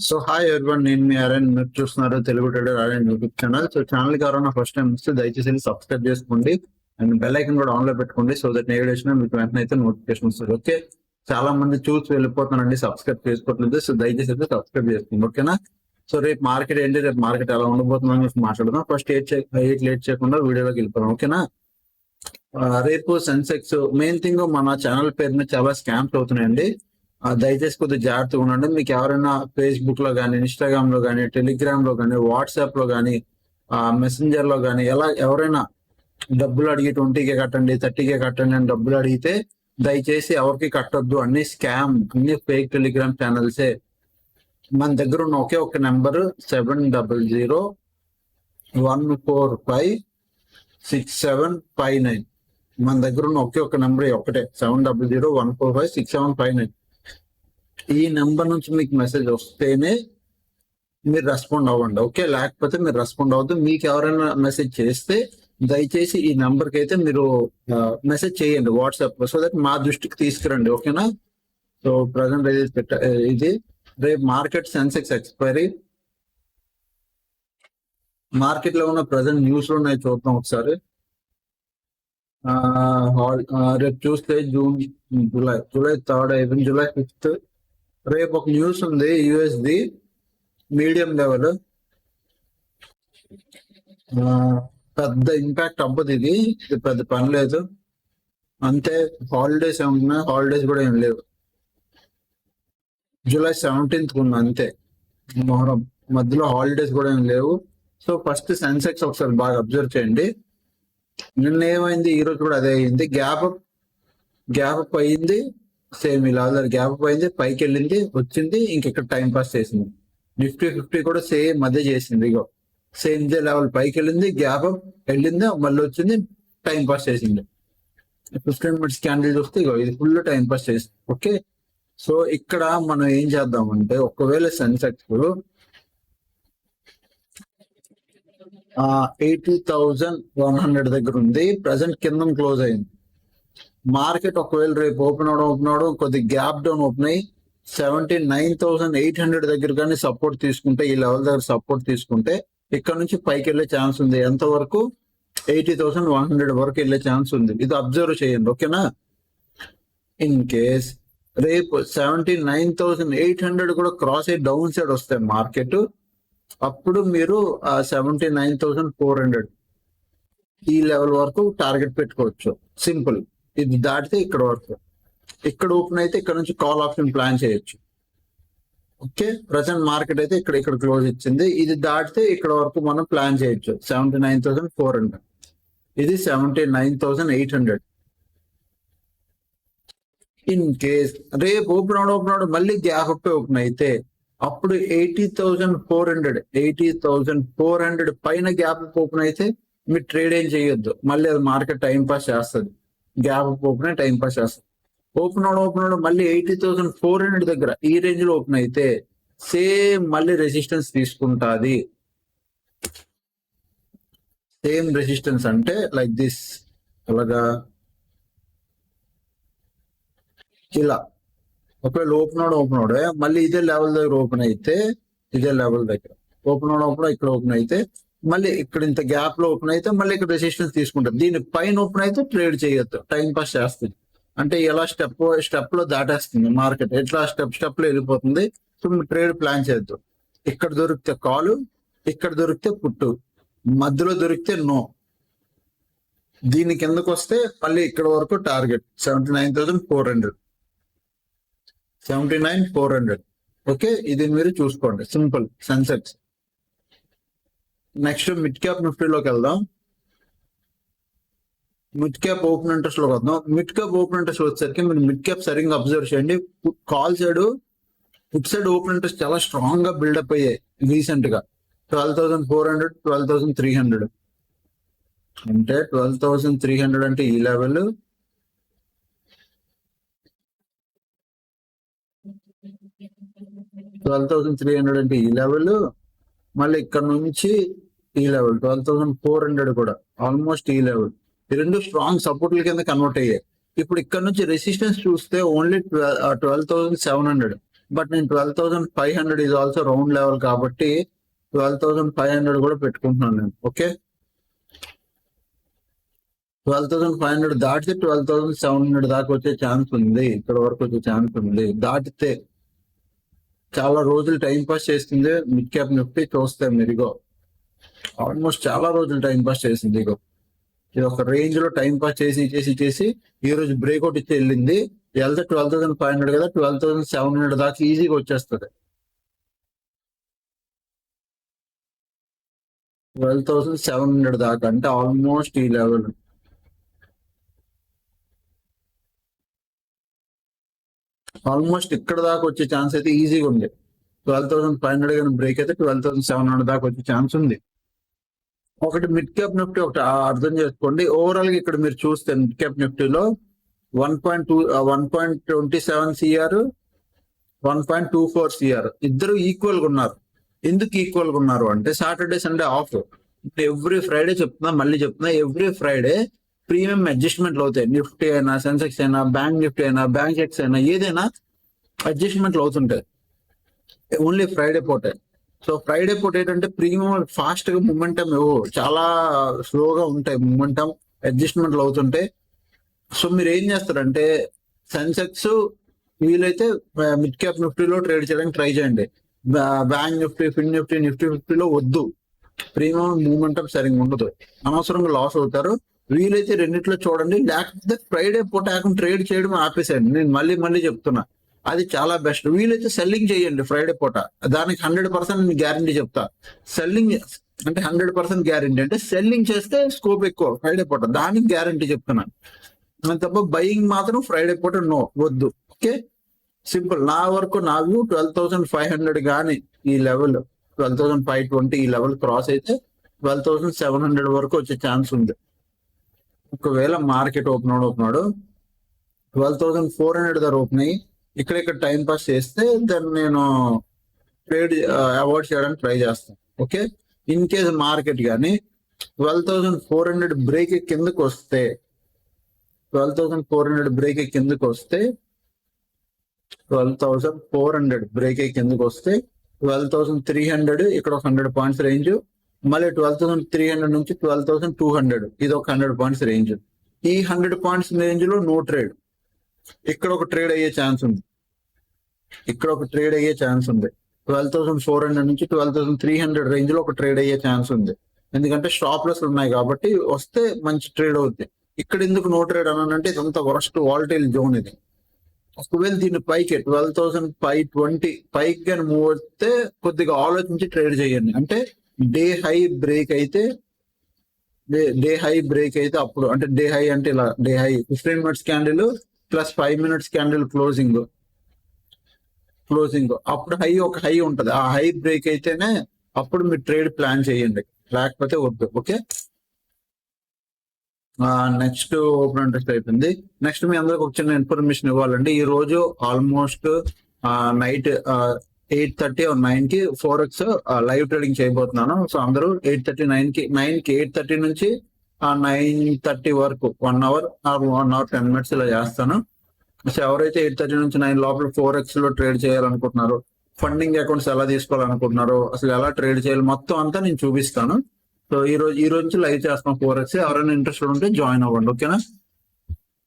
So hi everyone, నేను మీ ఆర్యన్. మీరు చూస్తున్నారు Telugu trader Aryan YouTube channel. So channel కి ఎవరైనా ఫస్ట్ టైం వస్తే దయచేసి సబ్స్క్రైబ్ చేసుకోండి అండ్ బెల్ ఐకన్ కూడా ఆన్ లో పెట్టుకోండి. సో దట్ నేను వచ్చినా మీకు వెంటనే అయితే నోటిఫికేషన్ వస్తుంది. ఓకే, చాలా మంది చూసి వెళ్ళిపోతున్నారండి, సబ్స్క్రైబ్ చేసుకోవట్లేదు. సో దయచేసి అయితే సబ్స్క్రైబ్ చేసుకోండి, ఓకేనా. సో రేపు మార్కెట్ ఏంటి, రేపు మార్కెట్ ఎలా ఉండబోతుందని మాట్లాడదాం. ఫస్ట్ లేట్ చేయకుండా వీడియోలోకి వెళ్ళిపోదాం, ఓకేనా. రేపు సెన్సెక్స్ మెయిన్ థింగ్, మన ఛానల్ పేరు మీద చాలా స్కామ్స్ అవుతున్నాయండి. దయచేసి కొద్దిగా జాగ్రత్తగా ఉండండి. మీకు ఎవరైనా ఫేస్బుక్ లో కానీ, ఇన్స్టాగ్రామ్ లో కానీ, టెలిగ్రామ్ లో కానీ, వాట్సాప్ లో కానీ, మెసెంజర్ లో కానీ ఎవరైనా డబ్బులు అడిగి 20K కట్టండి, 30K కట్టండి అని డబ్బులు అడిగితే దయచేసి ఎవరికి కట్టొద్దు. అన్ని స్కామ్, అన్ని ఫేక్ టెలిగ్రామ్ ఛానల్సే. మన దగ్గర ఉన్న ఒకే ఒక నెంబర్ 7001456759. మన దగ్గర ఉన్న ఒకే ఒక నెంబర్ ఒకటే, 7001456759. ఈ నెంబర్ నుంచి మీకు మెసేజ్ వస్తేనే మీరు రెస్పాండ్ అవ్వండి, ఓకే. లేకపోతే మీరు రెస్పాండ్ అవ్వద్దు. మీకు ఎవరైనా మెసేజ్ చేస్తే దయచేసి ఈ నెంబర్ కి అయితే మీరు మెసేజ్ చేయండి వాట్సాప్ లో, సో దట్ మా దృష్టికి తీసుకురండి, ఓకేనా. సో ప్రజెంట్ ఇది రేపు మార్కెట్ సెన్సెక్స్ ఎక్స్పైరీ. మార్కెట్ లో ఉన్న ప్రజెంట్ న్యూస్ లో ఉన్నాయి, చూద్దాం ఒకసారి. రేపు చూస్తే జూలై 3rd అయిపోయింది, జూలై 5th. రేపు ఒక న్యూస్ ఉంది, యుఎస్ది మీడియం లెవెల్. పెద్ద ఇంపాక్ట్ అవ్వదు, ఇది పెద్ద పని లేదు. అంతే, హాలిడేస్ ఏమన్నా, హాలిడేస్ కూడా ఏం లేవు. జూలై 17th ఉంది అంతే, మొహరం మధ్యలో హాలిడేస్ కూడా ఏం లేవు. సో ఫస్ట్ సెన్సెక్స్ ఒకసారి బాగా అబ్జర్వ్ చేయండి. నిన్న ఏమైంది, ఈ రోజు కూడా అదే అయింది. గ్యాప్ అప్ అయింది, సేమ్ ఇలా గ్యాప్ అప్ అయింది, పైకి వెళ్ళింది, వచ్చింది, ఇంకెక్కడ టైం పాస్ చేసింది. నిఫ్టీ 50 కూడా సేమ్ అదే చేసింది, ఇగో సేమ్ ఇదే లెవెల్ పైకి వెళ్ళింది, గ్యాప్ అప్ వెళ్ళింది, మళ్ళీ వచ్చింది, టైం పాస్ చేసింది. 15 minutes క్యాండిల్ చూస్తే ఇగో ఇది ఫుల్ టైం పాస్ చేసింది, ఓకే. సో ఇక్కడ మనం ఏం చేద్దామంటే, ఒకవేళ సెన్సెక్స్ 80,100 దగ్గర ఉంది, ప్రజెంట్ కింద క్లోజ్ అయింది. మార్కెట్ ఒకవేళ రేపు ఓపెన్ అవడం కొద్ది గ్యాప్ డౌన్ ఓపెన్ అయ్యి 79,800 దగ్గర కానీ సపోర్ట్ తీసుకుంటే, ఈ లెవెల్ దగ్గర సపోర్ట్ తీసుకుంటే ఇక్కడ నుంచి పైకి వెళ్ళే ఛాన్స్ ఉంది. ఎంత వరకు? 80,100 వరకు వెళ్ళే ఛాన్స్ ఉంది. ఇది అబ్జర్వ్ చేయండి, ఓకేనా. ఇన్ కేస్ రేపు 79,800 కూడా క్రాస్ అయ్యి డౌన్ సైడ్ వస్తాయి మార్కెట్, అప్పుడు మీరు 79,400 ఈ లెవెల్ వరకు టార్గెట్ పెట్టుకోవచ్చు, సింపుల్. ఇది దాటితే ఇక్కడ వరకు, ఇక్కడ ఓపెన్ అయితే ఇక్కడ నుంచి కాల్ ఆప్షన్ ప్లాన్ చేయొచ్చు, ఓకే. ప్రజెంట్ మార్కెట్ అయితే ఇక్కడ క్లోజ్ ఇచ్చింది, ఇది దాటితే ఇక్కడ వరకు మనం ప్లాన్ చేయొచ్చు. 79,400, ఇది 79,800. ఇన్ కేస్ రేపు ఓపెన్ అవడం మళ్ళీ గ్యాప్ అప్ ఓపెన్ అయితే అప్పుడు 80,400 పైన గ్యాప్ అప్ ఓపెన్ అయితే మీరు ట్రేడ్ ఏం చేయొద్దు, మళ్ళీ అది మార్కెట్ టైం పాస్ చేస్తుంది. గ్యాప్ అప్ ఓపెన్ అయి టైం పాస్ చేస్తుంది. ఓపెన్ అవడం మళ్ళీ 80,400 దగ్గర ఈ రేంజ్ లో ఓపెన్ అయితే సేమ్ మళ్ళీ రెసిస్టెన్స్ తీసుకుంటుంది. సేమ్ రెసిస్టెన్స్ అంటే లైక్ దిస్, అలాగా ఇలా. ఒకవేళ ఓపెన్ అవడే మళ్ళీ ఇదే లెవెల్ దగ్గర ఓపెన్ అయితే, ఇదే లెవెల్ దగ్గర ఓపెన్ అవడం ఇక్కడ ఓపెన్ అయితే మళ్ళీ ఇక్కడ ఇంత గ్యాప్ లో ఓపెన్ అయితే మళ్ళీ ఇక్కడ రెసిస్టెన్స్ తీసుకుంటారు. దీని పైన ఓపెన్ అయితే ట్రేడ్ చేయొద్దు, టైం పాస్ చేస్తుంది. అంటే ఎలా స్టెప్ లో దాటేస్తుంది మార్కెట్, ఎట్లా స్టెప్ లో వెళ్ళిపోతుంది. సో ట్రేడ్ ప్లాన్ చేయొద్దు. ఇక్కడ దొరికితే కాలు, ఇక్కడ దొరికితే పుట్టు, మధ్యలో దొరికితే నో. దీని కిందకు వస్తే మళ్ళీ ఇక్కడ వరకు టార్గెట్ 79,400, ఓకే. ఇది మీరు చూసుకోండి, simple Sensex. Next mid cap నిఫ్టీలోకి వెళ్దాం. మిడ్ క్యాప్ ఓపెన్ ఇంట్రెస్ట్ లోకి వద్దాం. మిడ్ క్యాప్ ఓపెన్ ఇంట్రెస్ట్ వచ్చేసరికి మీరు మిడ్ క్యాప్ సరిగ్గా అబ్జర్వ్ చేయండి. Call side, put side open interest చాలా స్ట్రాంగ్ గా బిల్డప్ అయ్యాయి రీసెంట్ గా. 12,400, 12,300 అంటే 12,300 అంటే ఈ లెవెల్, 12,300 అంటే ఈ లెవెల్, మళ్ళీ ఇక్కడ నుంచి ఈ లెవెల్ 12,400 కూడా ఆల్మోస్ట్ ఈ లెవెల్. ఈ రెండు స్ట్రాంగ్ సపోర్ట్ల కింద కన్వర్ట్ అయ్యాయి. ఇప్పుడు ఇక్కడ నుంచి రెసిస్టెన్స్ చూస్తే ఓన్లీ 12,700. బట్ నేను 12,500 ఈజ్ ఆల్సో రౌండ్ లెవెల్ కాబట్టి 12,500 కూడా పెట్టుకుంటున్నాను నేను. ఓకే, 12,500 దాటితే 12,700 దాకా వచ్చే ఛాన్స్ ఉంది, ఇక్కడ వరకు వచ్చే ఛాన్స్ ఉంది. దాటితే చాలా రోజులు టైం పాస్ చేస్తుంది మిడ్ క్యాప్ నిఫ్టీ. చూస్తే మీరు ఇగో ఆల్మోస్ట్ చాలా రోజులు టైం పాస్ చేసింది. ఇగో ఇది ఒక రేంజ్ లో టైం పాస్ చేసి ఈ రోజు బ్రేక్అవుట్ ఇచ్చి వెళ్ళింది. వెళ్తే 12,500 కదా, 12,700 దాకా ఈజీగా వచ్చేస్తుంది. 12,700 దాకా అంటే ఆల్మోస్ట్ ఈ లెవెల్. ఆల్మోస్ట్ ఇక్కడ దాకా వచ్చే ఛాన్స్ అయితే ఈజీగా ఉంది. 12,500 కానీ బ్రేక్ అయితే 12,700 దాకా వచ్చే ఛాన్స్ ఉంది. ఒకటి మిడ్ క్యాప్ నిఫ్టీ ఒకటి అర్థం చేసుకోండి. ఓవరాల్ గా ఇక్కడ మీరు చూస్తే మిడ్ క్యాప్ నిఫ్టీలో 1.27 సిఆర్, 1.24 సిఆర్ ఇద్దరు ఈక్వల్ గా ఉన్నారు. ఎందుకు ఈక్వల్ గా ఉన్నారు అంటే Saturday Sunday off. Every Friday మళ్ళీ చెప్తున్నా, ఎవ్రీ ఫ్రైడే ప్రీమియం అడ్జస్ట్మెంట్లు అవుతాయి. నిఫ్టీ అయినా, సెన్సెక్స్ అయినా, బ్యాంక్ నిఫ్టీ అయినా, బ్యాంక్ ఎక్స్ అయినా, ఏదైనా అడ్జస్ట్మెంట్లు అవుతుంటాయి ఓన్లీ ఫ్రైడే పూటే. సో ఫ్రైడే పూట ఏంటంటే ప్రీమియం ఫాస్ట్ గా మూమెంటం చాలా స్లోగా ఉంటాయి, మూమెంటం అడ్జస్ట్మెంట్లు అవుతుంటాయి. సో మీరు ఏం చేస్తారంటే సెన్సెక్స్ వీలైతే మిడ్ క్యాప్ నిఫ్టీలో ట్రేడ్ చేయడానికి ట్రై చేయండి. బ్యాంక్ నిఫ్టీ, ఫిన్ నిఫ్టీ, నిఫ్టీ 50లో వద్దు. ప్రీమియం మూమెంటం సరిగ్గా ఉండదు, అనవసరంగా లాస్ అవుతారు. వీలైతే రెండిట్లో చూడండి, లేకపోతే ఫ్రైడే పూట ట్రేడ్ చేయడం ఆపేసేయండి. నేను మళ్ళీ చెప్తున్నా, అది చాలా బెస్ట్. వీలైతే సెల్లింగ్ చేయండి ఫ్రైడే పూట, దానికి 100% గ్యారంటీ చెప్తా. సెల్లింగ్ అంటే 100% గ్యారంటీ అంటే సెల్లింగ్ చేస్తే స్కోప్ ఎక్కువ ఫ్రైడే పూట, దానికి గ్యారంటీ చెప్తున్నాను. తప్ప బయింగ్ మాత్రం ఫ్రైడే పూట నో, వద్దు. Okay, simple. నా వరకు నా వ్యూ 12,500 కానీ ఈ లెవెల్ 12,520 ఈ లెవెల్ క్రాస్ అయితే 12,700 వరకు వచ్చే ఛాన్స్ ఉంది. ఒకవేళ మార్కెట్ ఓపెన్ అవుతున్నాడు 12,400 ధర ఓపెన్ అయ్యి ఇక్కడ టైం పాస్ చేస్తే దాన్ని నేను ట్రేడ్ అవాయిడ్ చేయడానికి ట్రై చేస్తాను. ఓకే, ఇన్ కేస్ మార్కెట్ కానీ 12,400 బ్రేక్ కిందకు వస్తే 12,400 బ్రేక్ కిందకు వస్తే 12,300 ఇక్కడ ఒక 100 పాయింట్స్ రేంజ్, మళ్ళీ 12,300 నుంచి 12,200 ఇది ఒక 100 పాయింట్స్ రేంజ్. ఈ 100 పాయింట్స్ రేంజ్ లో నో ట్రేడ్. ఇక్కడ ఒక ట్రేడ్ అయ్యే ఛాన్స్ ఉంది, 12,400 నుంచి 12,300 రేంజ్ లో ఒక ట్రేడ్ అయ్యే ఛాన్స్ ఉంది. ఎందుకంటే స్టాప్ లాస్ ఉన్నాయి కాబట్టి వస్తే మంచి ట్రేడ్ అవుతుంది. ఇక్కడ ఎందుకు నో ట్రేడ్ అనంటే ఇదంతా వరస్ట్ వాలటైల్ జోన్ ఇది. ఒకవేళ దీన్ని పైకి 12,520 పైకి కానీ మూవ్ వస్తే కొద్దిగా ఆలోచించి ట్రేడ్ చేయండి. అంటే డే హై బ్రేక్ అయితే అప్పుడు అంటే డే హై అంటే ఇలా day high 15 minutes candle plus 5 minutes candle closing అప్పుడు ఒక హై ఉంటది. ఆ హై బ్రేక్ అయితేనే అప్పుడు మీరు ట్రేడ్ ప్లాన్ చేయండి, లేకపోతే వద్దు. ఓకే, నెక్స్ట్ ఓపెన్ ఇంట్రెస్ట్ అయిపోయింది. నెక్స్ట్ మీ అందరికి ఒక చిన్న ఇన్ఫర్మేషన్ ఇవ్వాలండి. ఈ రోజు ఆల్మోస్ట్ నైట్ 8:30 or 9 కి ఫోరెక్స్ లైవ్ ట్రేడింగ్ చేయబోతున్నాను. సో అందరూ 8:30 9 కి 8:30 నుంచి 9:30 వరకు 1 అవర్ 10 minutes ఇలా చేస్తాను. సో ఎవరైతే 8:30 నుంచి 9 లోపల ఫోరెక్స్ లో ట్రేడ్ చేయాలనుకుంటున్నారో, ఫండింగ్ అకౌంట్స్ ఎలా తీసుకోవాలనుకుంటున్నారో, అసలు ఎలా ట్రేడ్ చేయాలి మొత్తం అంతా నేను చూపిస్తాను. సో ఈ రోజు నుంచి లైవ్ చేస్తాం ఫోరెక్స్. ఎవరైనా ఇంట్రెస్టెడ్ ఉంటే జాయిన్ అవ్వండి. ఓకేనా,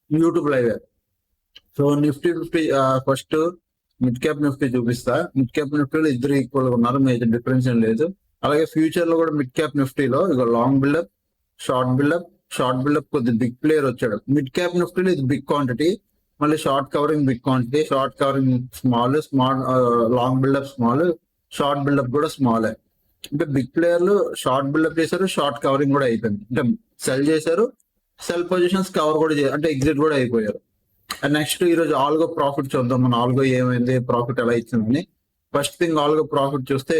YouTube live. So Nifty first mid cap Nifty చూపిస్తా. మిడ్ క్యాప్ నిఫ్టీలో ఇద్దరు ఈక్వల్ గా ఉన్నారు, మేజర్ డిఫరెన్స్ ఏం లేదు. అలాగే ఫ్యూచర్ లో కూడా మిడ్ క్యాప్ నిఫ్టీలో ఇక లాంగ్ బిల్డప్, షార్ట్ బిల్డప్ కొద్ది బిగ్ ప్లేయర్ వచ్చాడు. మిడ్ క్యాప్ నిఫ్టీలో ఇది బిగ్ క్వాంటిటీ, మళ్ళీ short covering big quantity, short covering small, long buildup small, short buildup కూడా స్మాల్. అంటే బిగ్ ప్లేయర్లు షార్ట్ బిల్డప్ చేశారు, షార్ట్ కవరింగ్ కూడా అయిపోయింది. అంటే సెల్ చేశారు, సెల్ పొజిషన్స్ కవర్ కూడా అంటే ఎగ్జిట్ కూడా అయిపోయారు. అండ్ నెక్స్ట్ ఈ రోజు ఆల్గో ప్రాఫిట్ చూద్దాం. మన ఆల్గో ఏమైంది, ప్రాఫిట్ ఎలా ఇచ్చిందని. ఫస్ట్ థింగ్ ఆల్గో ప్రాఫిట్ చూస్తే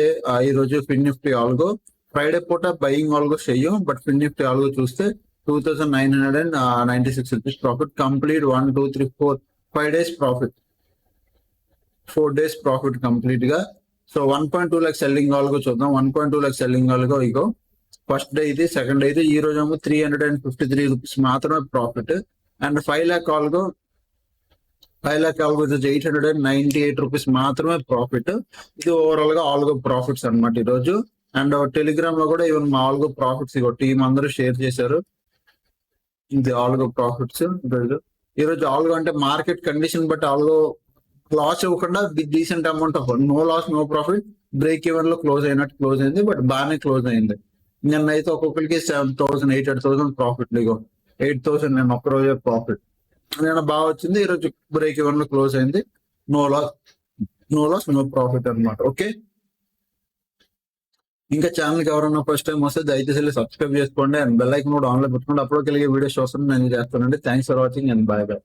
ఈ రోజు ఫిన్ నిఫ్టీ ఆల్గో ఫ్రైడే పూట బయింగ్ ఆల్గో చెయ్యం, బట్ ఫిన్ నిఫ్టీ ఆల్గో చూస్తే 2,996 rupees profit. Complete 1 2 3 4 5 days profit, 4 days profit complete గా. సో 1.2 lakh సెల్లింగ్ ఆల్గో చూద్దాం. 1.2 lakh సెల్లింగ్ ఆల్గో ఇగో ఫస్ట్ డే ఇది, సెకండ్ డే ఇది. ఈ రోజు ఏమో 353 రూపీస్ మాత్రమే profit. And 5 lakh algo 5,00,000 algo వచ్చేసి 898 రూపీస్ మాత్రమే ప్రాఫిట్. ఇది ఓవరాల్ గా ఆల్గో ప్రాఫిట్స్ అన్నమాట ఈ రోజు. అండ్ టెలిగ్రామ్ లో కూడా ఈవెన్ మా ఆల్గో ప్రాఫిట్స్ టీం అందరూ షేర్ చేశారు. ఇది ఆల్గో ప్రాఫిట్స్ ఈ రోజు ఆల్గో అంటే మార్కెట్ కండిషన్ బట్టి ఆల్గో లాస్ ఇవ్వకుండా decent amount of no loss no profit break even లో క్లోజ్ అయినట్టు క్లోజ్ అయింది. బట్ బాగానే క్లోజ్ అయింది. నిన్న అయితే ఒక్కొక్కరికి 7,000 8,000 ప్రాఫిట్ లేగో 8,000 నేను ఒక్క రోజే ప్రాఫిట్. నిన్న బాగా వచ్చింది. ఈ రోజు బ్రేక్ ఈవెన్ లో క్లోజ్ అయింది. నో లాస్ నో ప్రాఫిట్ అన్నమాట. ఓకే, ఇంకా ఛానల్ కి ఎవరైనా ఫస్ట్ టైం వస్తే దయచేసి సబ్స్క్రైబ్ చేసుకోండి అండ్ బెల్ ఐకన్ కూడా ఆన్ లో పెట్టుకోండి. అప్పుడు కలిగే వీడియోస్ వస్తుంది నేను చేస్తానండి. Thanks for watching and bye bye.